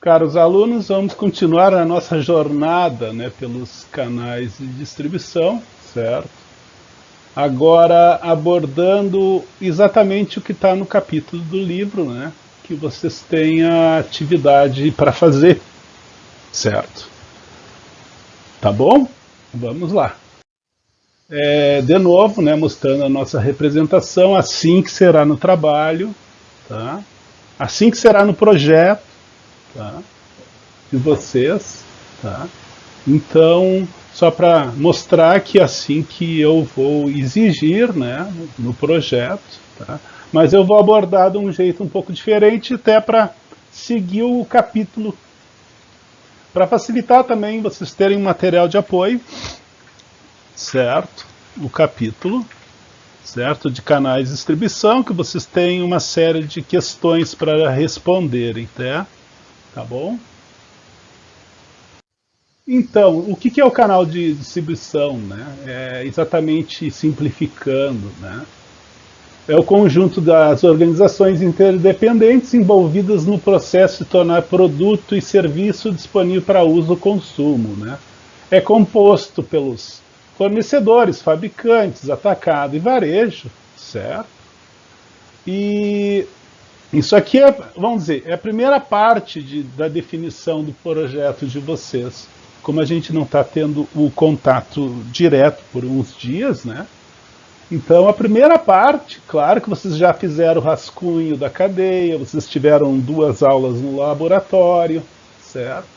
Caros alunos, vamos continuar a nossa jornada, né, pelos canais de distribuição, certo? Agora abordando exatamente o que está no capítulo do livro, né, que vocês têm a atividade para fazer, certo? Tá bom? Vamos lá. De novo, né, mostrando a nossa representação, assim que será no trabalho, tá? Assim que será no projeto, tá? De vocês, tá? Então, só para mostrar que é assim que eu vou exigir, né, no projeto, tá? Mas eu vou abordar de um jeito um pouco diferente, até para seguir o capítulo, para facilitar também vocês terem material de apoio, certo? O capítulo, certo? De canais de distribuição, que vocês têm uma série de questões para responderem, tá bom? Então, o que é o canal de distribuição, né? Exatamente simplificando, né? É o conjunto das organizações interdependentes envolvidas no processo de tornar produto e serviço disponível para uso ou consumo, né? É composto pelos fornecedores, fabricantes, atacado e varejo, certo? E isso aqui é, vamos dizer, é a primeira parte da definição do projeto de vocês. Como a gente não está tendo o contato direto por uns dias, né? Então a primeira parte, claro que vocês já fizeram o rascunho da cadeia, vocês tiveram 2 aulas no laboratório, certo?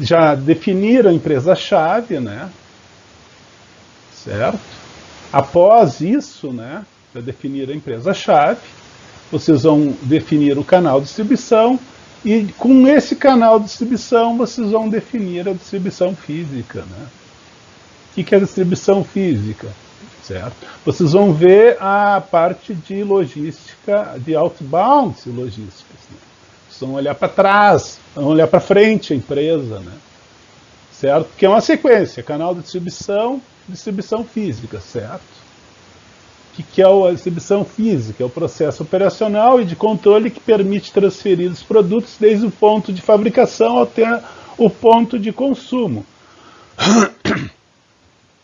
Já definir a empresa-chave, né? Certo? Após isso, né? Para definir a empresa-chave, vocês vão definir o canal de distribuição e com esse canal de distribuição vocês vão definir a distribuição física, né? O que é a distribuição física? Certo? Vocês vão ver a parte de logística, de outbound logísticas. Né? Vocês vão olhar para trás, vão olhar para frente a empresa, né? Certo? Que é uma sequência, canal de distribuição física, certo? O que é a distribuição física? É o processo operacional e de controle que permite transferir os produtos desde o ponto de fabricação até o ponto de consumo.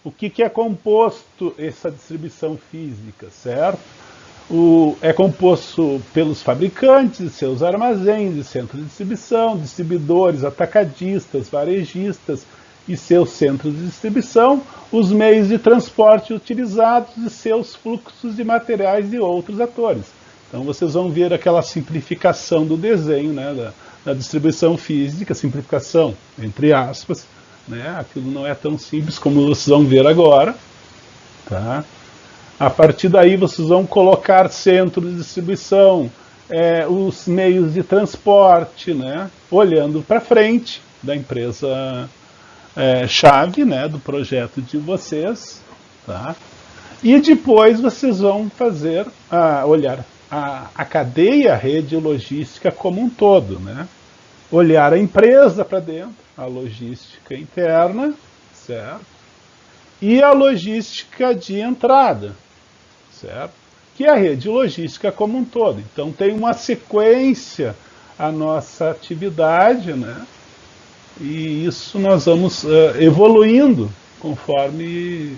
O que é composto essa distribuição física, certo? É composto pelos fabricantes, seus armazéns e centros de distribuição, distribuidores, atacadistas, varejistas e seus centros de distribuição, os meios de transporte utilizados e seus fluxos de materiais e outros atores. Então vocês vão ver aquela simplificação do desenho, né, da distribuição física, simplificação entre aspas, né? Aquilo não é tão simples como vocês vão ver agora, tá? A partir daí vocês vão colocar centro de distribuição, os meios de transporte, né? Olhando para frente da empresa chave, né? Do projeto de vocês, tá? E depois vocês vão fazer olhar a cadeia, a rede logística como um todo, né? Olhar a empresa para dentro, a logística interna, certo? E a logística de entrada, certo? Que é a rede logística como um todo. Então tem uma sequência a nossa atividade, né? E isso nós vamos evoluindo conforme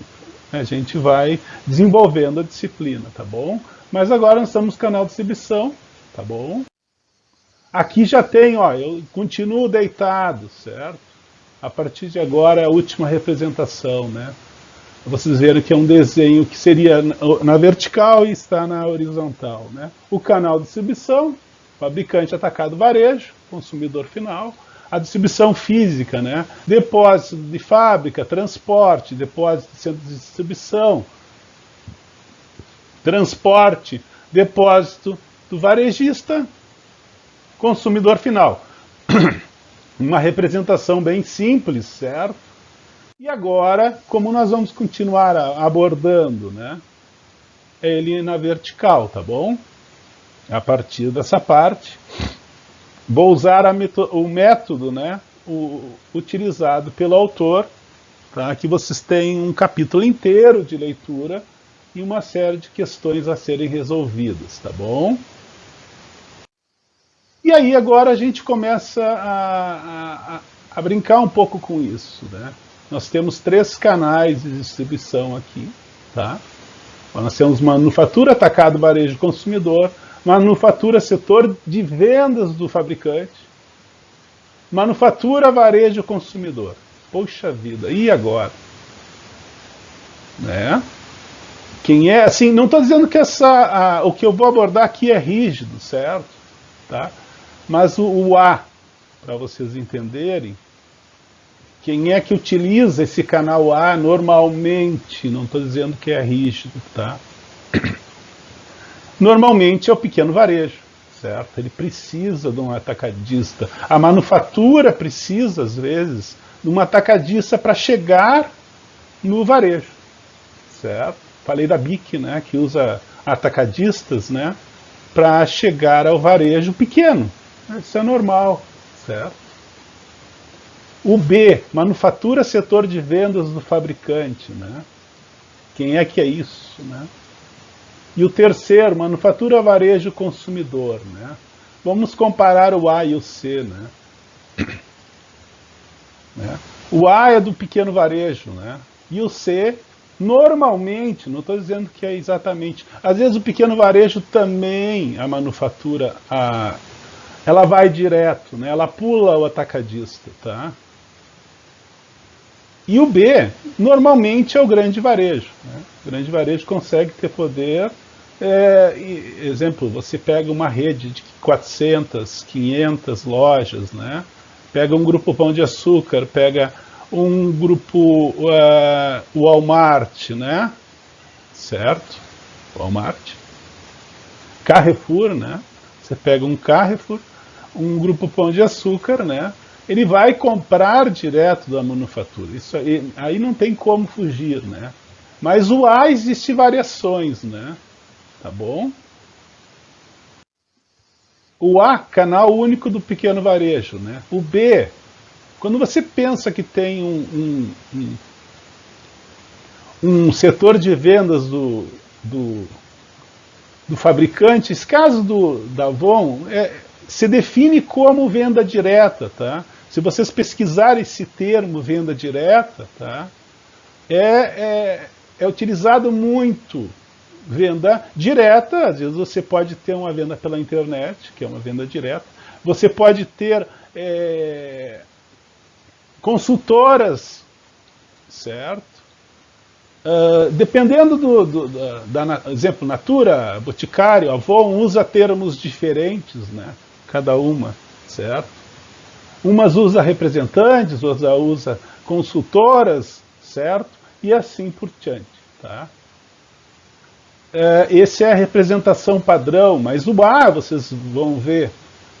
a gente vai desenvolvendo a disciplina, tá bom? Mas agora nós estamos no canal de exibição, tá bom? Aqui já tem, ó, eu continuo deitado, certo? A partir de agora é a última representação, né? Vocês verem que é um desenho que seria na vertical e está na horizontal, né? O canal de distribuição, fabricante, atacado, varejo, consumidor final. A distribuição física, né? Depósito de fábrica, transporte, depósito de centro de distribuição, transporte, depósito do varejista, consumidor final. Uma representação bem simples, certo? E agora, como nós vamos continuar abordando, né? Ele na vertical, tá bom? A partir dessa parte, vou usar o método, né? Utilizado pelo autor, tá? Que vocês têm um capítulo inteiro de leitura e uma série de questões a serem resolvidas, tá bom? E aí agora a gente começa a brincar um pouco com isso, né? Nós temos 3 canais de distribuição aqui, tá? Nós temos manufatura, atacado, varejo, consumidor, manufatura, setor de vendas do fabricante, manufatura, varejo, consumidor. Poxa vida, e agora? Né? Quem é, assim, não estou dizendo que o que eu vou abordar aqui é rígido, certo? Tá? Mas o A, para vocês entenderem, quem é que utiliza esse canal A normalmente, não estou dizendo que é rígido, tá? Normalmente é o pequeno varejo, certo? Ele precisa de um atacadista. A manufatura precisa, às vezes, de um atacadista para chegar no varejo, certo? Falei da BIC, né, que usa atacadistas, né, para chegar ao varejo pequeno. Isso é normal, certo? O B, manufatura, setor de vendas do fabricante, né? Quem é que é isso, né? E o terceiro, manufatura, varejo, consumidor, né? Vamos comparar o A e o C, né? O A é do pequeno varejo, né? E o C, normalmente, não estou dizendo que é exatamente, às vezes o pequeno varejo também, a manufatura, ela vai direto, né? Ela pula o atacadista, tá? E o B, normalmente, é o grande varejo, né? O grande varejo consegue ter poder. Exemplo, você pega uma rede de 400, 500 lojas, né? Pega um grupo Pão de Açúcar, pega um grupo Walmart, né? Certo? Walmart. Carrefour, né? Você pega um Carrefour, um grupo Pão de Açúcar, né? Ele vai comprar direto da manufatura. Isso aí não tem como fugir, né? Mas o A existe variações, né? Tá bom? O A, canal único do pequeno varejo, né? O B, quando você pensa que tem um setor de vendas do fabricante, esse caso da Avon, se define como venda direta, tá? Se vocês pesquisarem esse termo, venda direta, tá? É utilizado muito. Venda direta, às vezes você pode ter uma venda pela internet, que é uma venda direta. Você pode ter consultoras, certo? Dependendo exemplo, Natura, Boticário, Avon, usa termos diferentes, né? Cada uma, certo? Umas usa representantes, outras usa consultoras, certo? E assim por diante, tá? Essa é a representação padrão, mas o A, vocês vão ver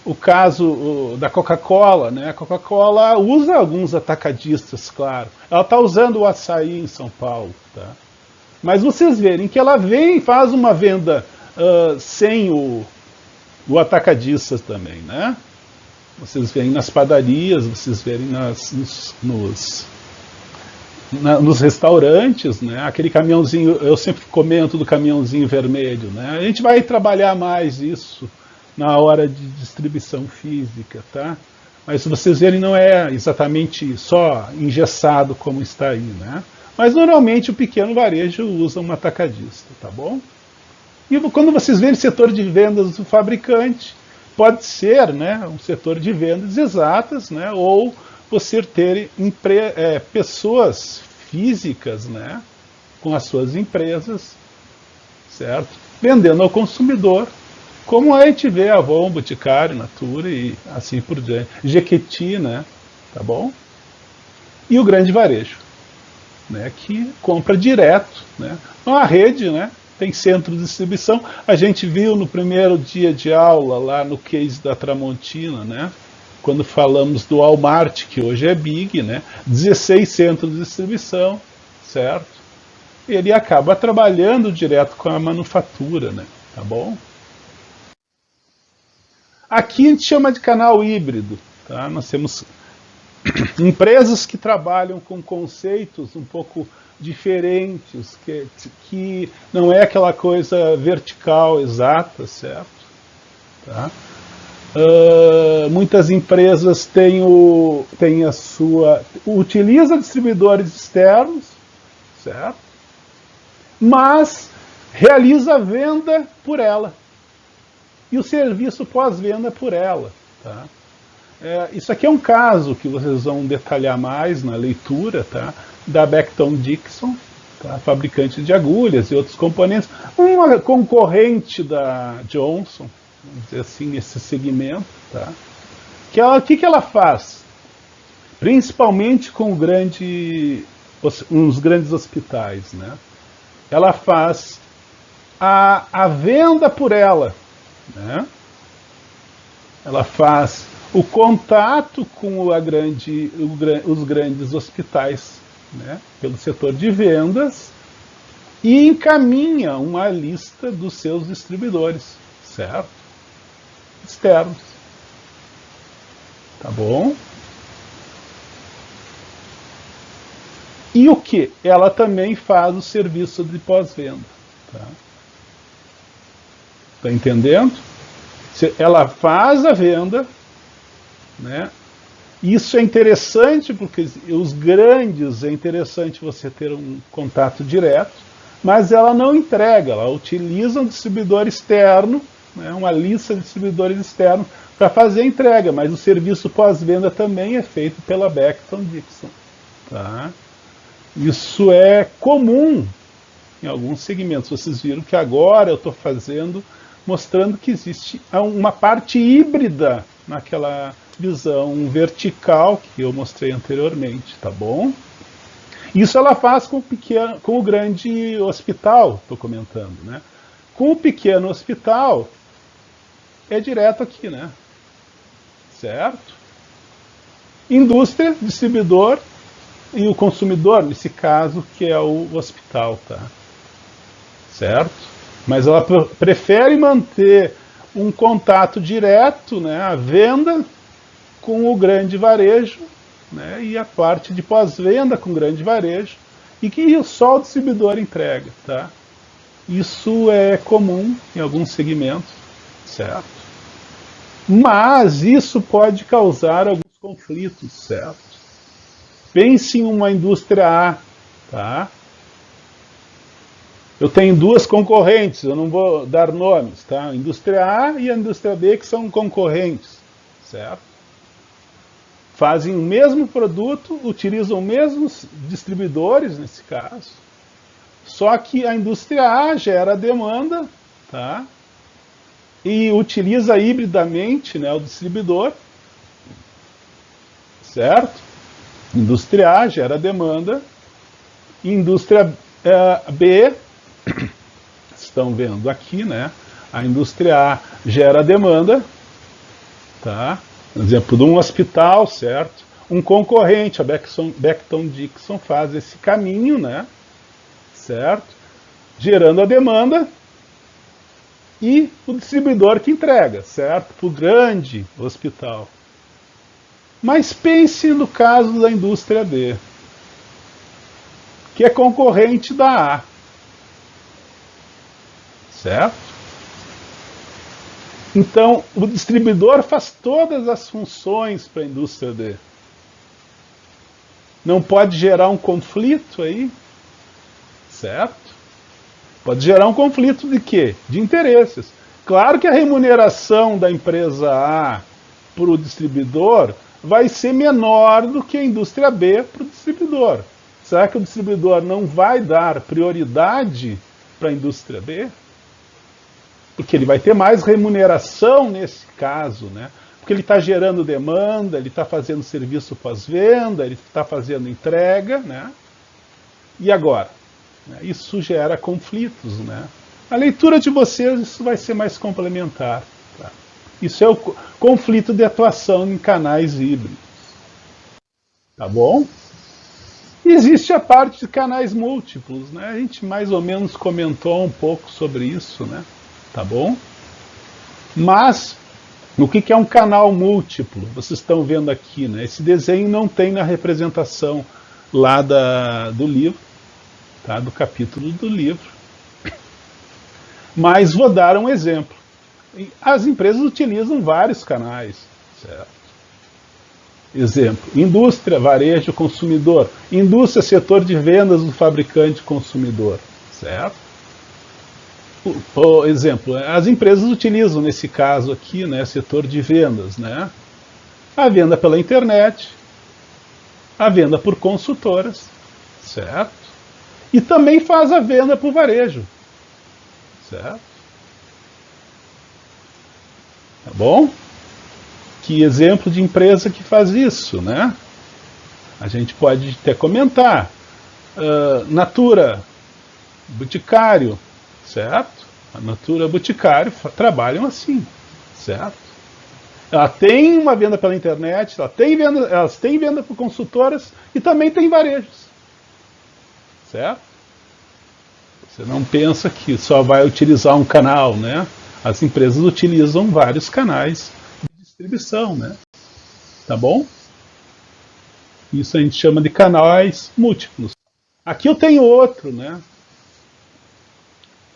o caso da Coca-Cola, né? A Coca-Cola usa alguns atacadistas, claro. Ela está usando o açaí em São Paulo, tá? Mas vocês verem que ela vem e faz uma venda sem o atacadista também, né? Vocês veem nas padarias, vocês verem nos restaurantes, né? Aquele caminhãozinho, eu sempre comento do caminhãozinho vermelho, né? A gente vai trabalhar mais isso na hora de distribuição física, tá? Mas se vocês verem, não é exatamente só engessado como está aí, né? Mas normalmente o pequeno varejo usa um atacadista, tá bom? E quando vocês verem setor de vendas do fabricante, pode ser, né, um setor de vendas exatas, né, ou você ter pessoas físicas, né, com as suas empresas, certo? Vendendo ao consumidor, como a gente vê a Avon, Boticário, Natura e assim por diante. Jequiti, né, tá bom? E o grande varejo, né, que compra direto, né? A rede, né, tem centro de distribuição. A gente viu no primeiro dia de aula, lá no case da Tramontina, né? Quando falamos do Walmart, que hoje é Big, né? 16 centros de distribuição, certo? Ele acaba trabalhando direto com a manufatura, né? Tá bom? Aqui a gente chama de canal híbrido, tá? Nós temos empresas que trabalham com conceitos um pouco diferentes, que não é aquela coisa vertical exata, certo? Tá? Muitas empresas têm a sua... utiliza distribuidores externos, certo? Mas realiza a venda por ela. E o serviço pós-venda por ela. Tá? Isso aqui é um caso que vocês vão detalhar mais na leitura, tá? Da Becton Dickinson, tá? Fabricante de agulhas e outros componentes. Uma concorrente da Johnson, vamos dizer assim, nesse segmento. Tá? O que ela faz? Principalmente com uns grandes hospitais. Né? Ela faz a venda por ela. Né? Ela faz o contato com os grandes hospitais, né? Pelo setor de vendas, e encaminha uma lista dos seus distribuidores, certo? Externos. Tá bom? E o que? Ela também faz o serviço de pós-venda. Tá? Tá entendendo? Ela faz a venda, né? Isso é interessante porque os grandes é interessante você ter um contato direto, mas ela não entrega, ela utiliza um distribuidor externo, né? Uma lista de distribuidores externos para fazer a entrega, mas o serviço pós-venda também é feito pela Becton Dickinson. Tá? Isso é comum em alguns segmentos. Vocês viram que agora eu estou mostrando que existe uma parte híbrida naquela visão vertical que eu mostrei anteriormente, tá bom? Isso ela faz com o grande hospital, estou comentando, né? Com o pequeno hospital, é direto aqui, né? Certo? Indústria, distribuidor e o consumidor, nesse caso, que é o hospital, tá? Certo? Mas ela prefere manter um contato direto, né, a venda com o grande varejo, né, e a parte de pós-venda com o grande varejo, e que só o distribuidor entrega. Tá? Isso é comum em alguns segmentos, certo? Mas isso pode causar alguns conflitos, certo? Pense em uma indústria A, tá? Eu tenho duas concorrentes, eu não vou dar nomes, tá? A indústria A e a indústria B, que são concorrentes, certo? Fazem o mesmo produto, utilizam os mesmos distribuidores, nesse caso, só que a indústria A gera demanda, tá? E utiliza hibridamente, né, o distribuidor, certo? Indústria A gera demanda, indústria B, estão vendo aqui, né? A indústria A gera demanda, tá? Por exemplo, de um hospital, certo? Um concorrente, a Becton Dickinson, faz esse caminho, né? Certo? Gerando a demanda e o distribuidor que entrega, certo? Para o grande hospital. Mas pense no caso da indústria B, que é concorrente da A. Certo? Então, o distribuidor faz todas as funções para a indústria D. Não pode gerar um conflito aí? Certo? Pode gerar um conflito de quê? De interesses. Claro que a remuneração da empresa A para o distribuidor vai ser menor do que a indústria B para o distribuidor. Será que o distribuidor não vai dar prioridade para a indústria B? Porque ele vai ter mais remuneração nesse caso, né? Porque ele está gerando demanda, ele está fazendo serviço pós-venda, ele está fazendo entrega, né? E agora? Isso gera conflitos, né? A leitura de vocês, isso vai ser mais complementar. Tá? Isso é o conflito de atuação em canais híbridos. Tá bom? E existe a parte de canais múltiplos, né? A gente mais ou menos comentou um pouco sobre isso, né? Tá bom? Mas, o que é um canal múltiplo? Vocês estão vendo aqui, né? Esse desenho não tem na representação lá do livro, tá? Do capítulo do livro. Mas vou dar um exemplo. As empresas utilizam vários canais, certo? Exemplo, indústria, varejo, consumidor. Indústria, setor de vendas do fabricante consumidor, certo? Por exemplo, as empresas utilizam, nesse caso aqui, né, setor de vendas, né? A venda pela internet, a venda por consultoras, certo? E também faz a venda por varejo, certo? Tá bom? Que exemplo de empresa que faz isso, né? A gente pode até comentar. Natura, Boticário, certo? A Natura, Boticário trabalham assim, certo? Ela tem uma venda pela internet, elas têm venda por consultoras e também tem varejos, certo? Você não pensa que só vai utilizar um canal, né? As empresas utilizam vários canais de distribuição, né? Tá bom? Isso a gente chama de canais múltiplos. Aqui eu tenho outro, né?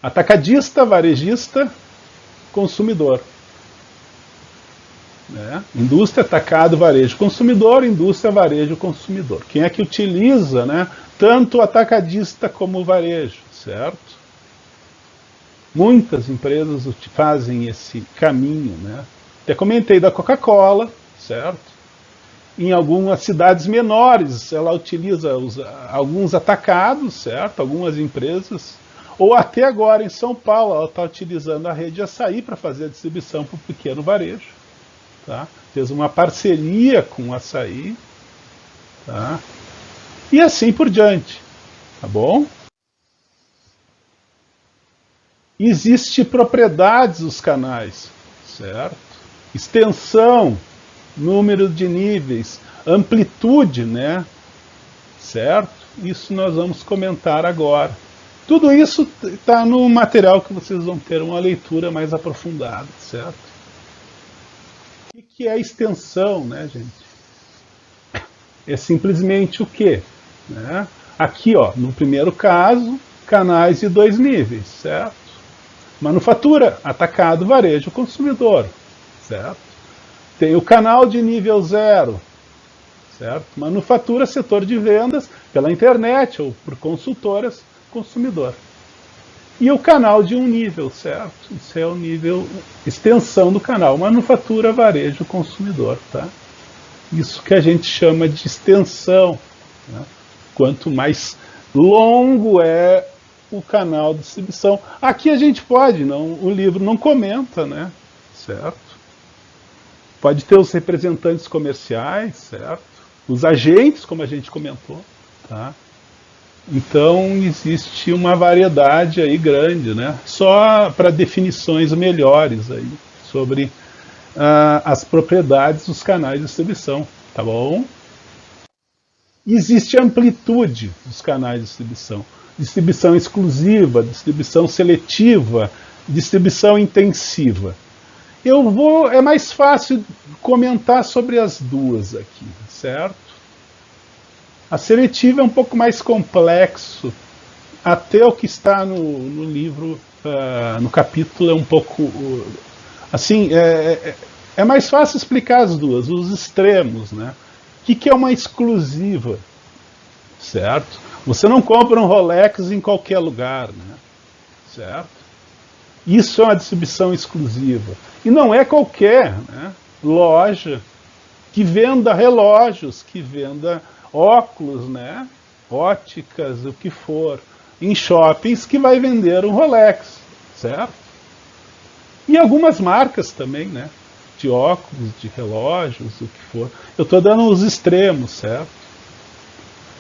Atacadista, varejista, consumidor. Né? Indústria, atacado, varejo, consumidor, indústria, varejo, consumidor. Quem é que utiliza, né, tanto o atacadista como o varejo, certo? Muitas empresas fazem esse caminho, né? Até comentei da Coca-Cola, certo? Em algumas cidades menores, ela utiliza alguns atacados, certo? Algumas empresas. Ou até agora em São Paulo, ela está utilizando a rede Açaí para fazer a distribuição para o pequeno varejo. Tá? Fez uma parceria com o Açaí. Tá? E assim por diante. Tá bom? Existem propriedades dos canais, certo? Extensão, número de níveis, amplitude, né? Certo? Isso nós vamos comentar agora. Tudo isso está no material que vocês vão ter uma leitura mais aprofundada, certo? O que é extensão, né, gente? É simplesmente o quê? Né? Aqui, ó, no primeiro caso, canais de 2 níveis, certo? Manufatura, atacado, varejo, consumidor, certo? Tem o canal de nível 0, certo? Manufatura, setor de vendas, pela internet ou por consultoras, consumidor. E o canal de 1 nível, certo? Isso é o nível, extensão do canal, manufatura, varejo, consumidor, tá? Isso que a gente chama de extensão, né? Quanto mais longo é o canal de distribuição. Aqui a gente pode, o livro não comenta, né? Certo? Pode ter os representantes comerciais, certo? Os agentes, como a gente comentou, tá? Então existe uma variedade aí grande, né? Só para definições melhores aí sobre as propriedades dos canais de distribuição, tá bom? Existe amplitude dos canais de distribuição. Distribuição exclusiva, distribuição seletiva, distribuição intensiva. É mais fácil comentar sobre as duas aqui, certo? A seletiva é um pouco mais complexo, até o que está no livro, no capítulo é um pouco, assim, é mais fácil explicar as duas, os extremos, né? O que é uma exclusiva, certo? Você não compra um Rolex em qualquer lugar, né? Certo? Isso é uma distribuição exclusiva. E não é qualquer, né, loja que venda relógios, que venda óculos, né, óticas, o que for, em shoppings que vai vender um Rolex, certo? E algumas marcas também, né, de óculos, de relógios, o que for. Eu estou dando os extremos, certo?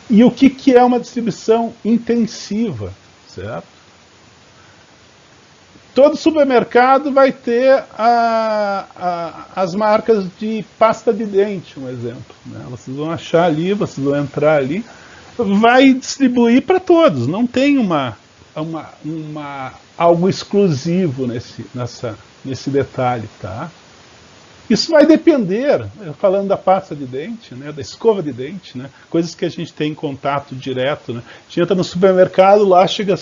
E o que é uma distribuição intensiva, certo? Todo supermercado vai ter as marcas de pasta de dente, um exemplo, né? Vocês vão achar ali, vocês vão entrar ali, vai distribuir para todos, não tem algo exclusivo nesse detalhe, tá? Isso vai depender, falando da pasta de dente, né, da escova de dente, né, coisas que a gente tem em contato direto, né? A gente entra no supermercado, lá chega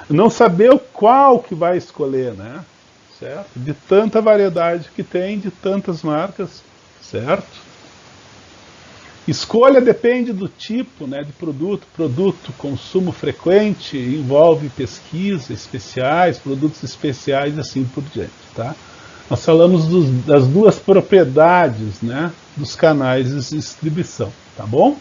não saber qual que vai escolher, né? certo? De tanta variedade que tem, de tantas marcas, certo? Escolha depende do tipo, né, de produto. Produto, consumo frequente, envolve pesquisa, especiais, produtos especiais e assim por diante. Tá? Nós falamos das duas propriedades, né, dos canais de distribuição. Tá bom?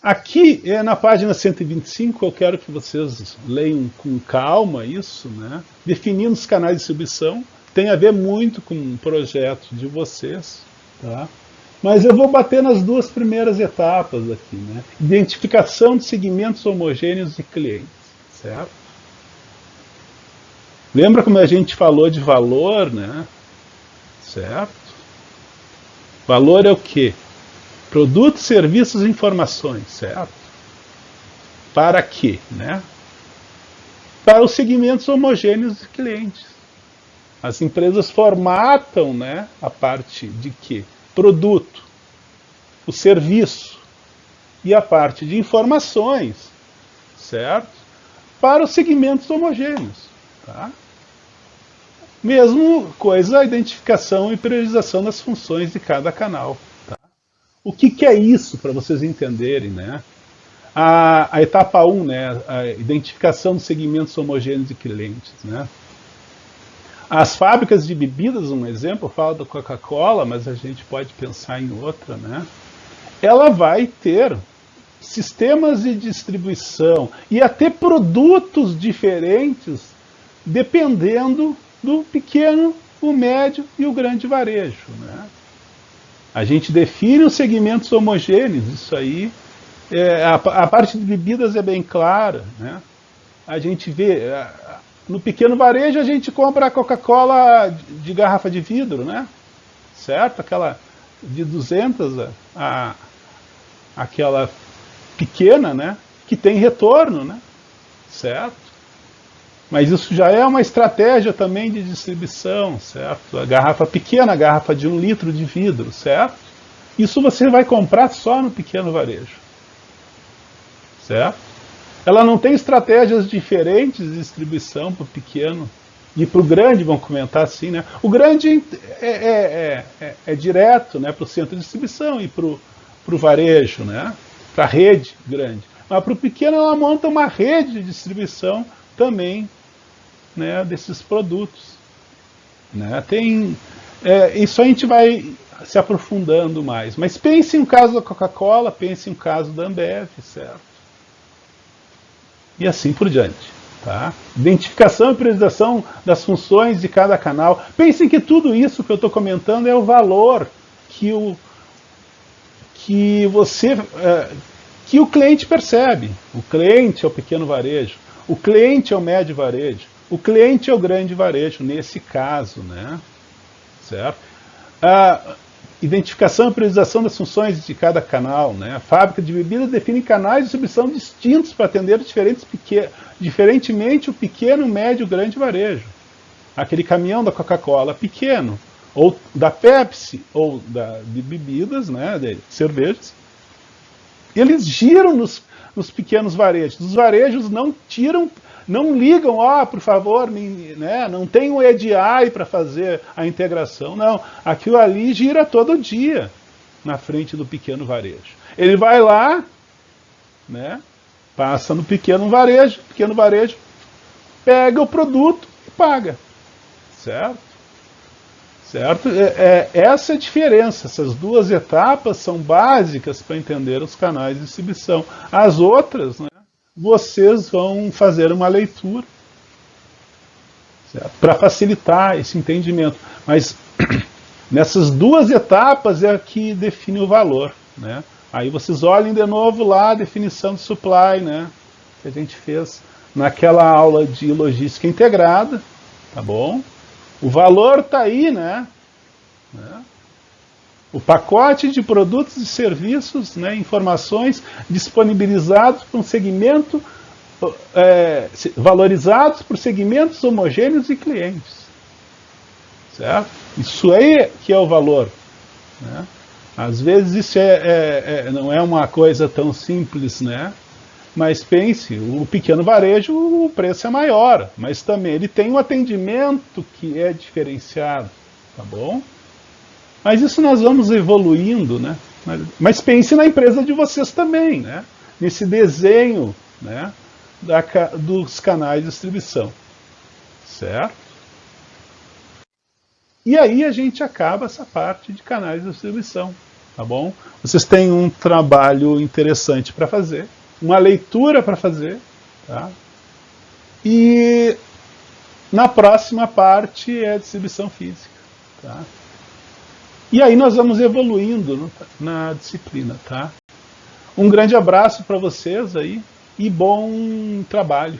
Aqui, na página 125, eu quero que vocês leiam com calma isso, né? Definindo os canais de distribuição. Tem a ver muito com o projeto de vocês, tá? Mas eu vou bater nas duas primeiras etapas aqui, né? Identificação de segmentos homogêneos de clientes, certo? Lembra como a gente falou de valor, né? Certo? Valor é o quê? Produtos, serviços e informações, certo? Para quê, né? Para os segmentos homogêneos de clientes. As empresas formatam, né, a parte de quê? Produto, o serviço e a parte de informações, certo? Para os segmentos homogêneos, tá? Mesmo coisa, a identificação e priorização das funções de cada canal. Tá? O que é isso, para vocês entenderem, né? A etapa 1, né, a identificação dos segmentos homogêneos de clientes, né? As fábricas de bebidas, um exemplo, eu falo da Coca-Cola, mas a gente pode pensar em outra, né? Ela vai ter sistemas de distribuição e até produtos diferentes, dependendo do pequeno, o médio e o grande varejo, né? A gente define os segmentos homogêneos, isso aí, a parte de bebidas é bem clara, né? A gente vê, no pequeno varejo a gente compra a Coca-Cola de garrafa de vidro, né? Certo? Aquela de 200, aquela pequena, né? Que tem retorno, né? Certo? Mas isso já é uma estratégia também de distribuição, certo? A garrafa pequena, a garrafa de 1 litro de vidro, certo? Isso você vai comprar só no pequeno varejo, certo? Ela não tem estratégias diferentes de distribuição para o pequeno e para o grande, vamos comentar assim, né? O grande é direto, né, para o centro de distribuição e para o varejo, né? Para a rede grande. Mas para o pequeno ela monta uma rede de distribuição também, né, desses produtos. Né? Isso a gente vai se aprofundando mais. Mas pense em um caso da Coca-Cola, pense em um caso da Ambev, certo? E assim por diante. Tá? Identificação e priorização das funções de cada canal. Pensem que tudo isso que eu estou comentando é o valor que o cliente percebe. O cliente é o pequeno varejo, o cliente é o médio varejo, o cliente é o grande varejo, nesse caso, né? Certo? Identificação e priorização das funções de cada canal, né? A fábrica de bebidas define canais de distribuição distintos para atender diferentemente o pequeno, médio e grande varejo. Aquele caminhão da Coca-Cola pequeno, ou da Pepsi, ou de bebidas, né, de cervejas, eles giram nos pequenos varejos. Os varejos não ligam, por favor, né, não tem o EDI para fazer a integração. Não, aquilo ali gira todo dia na frente do pequeno varejo. Ele vai lá, né, passa no pequeno varejo pega o produto e paga. Certo? Certo? Essa é a diferença. Essas duas etapas são básicas para entender os canais de distribuição. As outras, né, vocês vão fazer uma leitura para facilitar esse entendimento. Mas nessas duas etapas é que define o valor. Né? Aí vocês olhem de novo lá a definição de supply, né, que a gente fez naquela aula de logística integrada. Tá bom? O valor está aí, né? O pacote de produtos e serviços, né, informações disponibilizados para um segmento, valorizados por segmentos homogêneos e clientes. Certo? Isso aí que é o valor. Né? Às vezes isso não é uma coisa tão simples, né? Mas pense, o pequeno varejo, o preço é maior, mas também ele tem um atendimento que é diferenciado, tá bom? Mas isso nós vamos evoluindo, né? Mas pense na empresa de vocês também, né? Nesse desenho, né? Dos canais de distribuição, certo? E aí a gente acaba essa parte de canais de distribuição, tá bom? Vocês têm um trabalho interessante para fazer, uma leitura para fazer, tá? E na próxima parte é a distribuição física, tá? E aí nós vamos evoluindo na disciplina, tá? Um grande abraço para vocês aí e bom trabalho.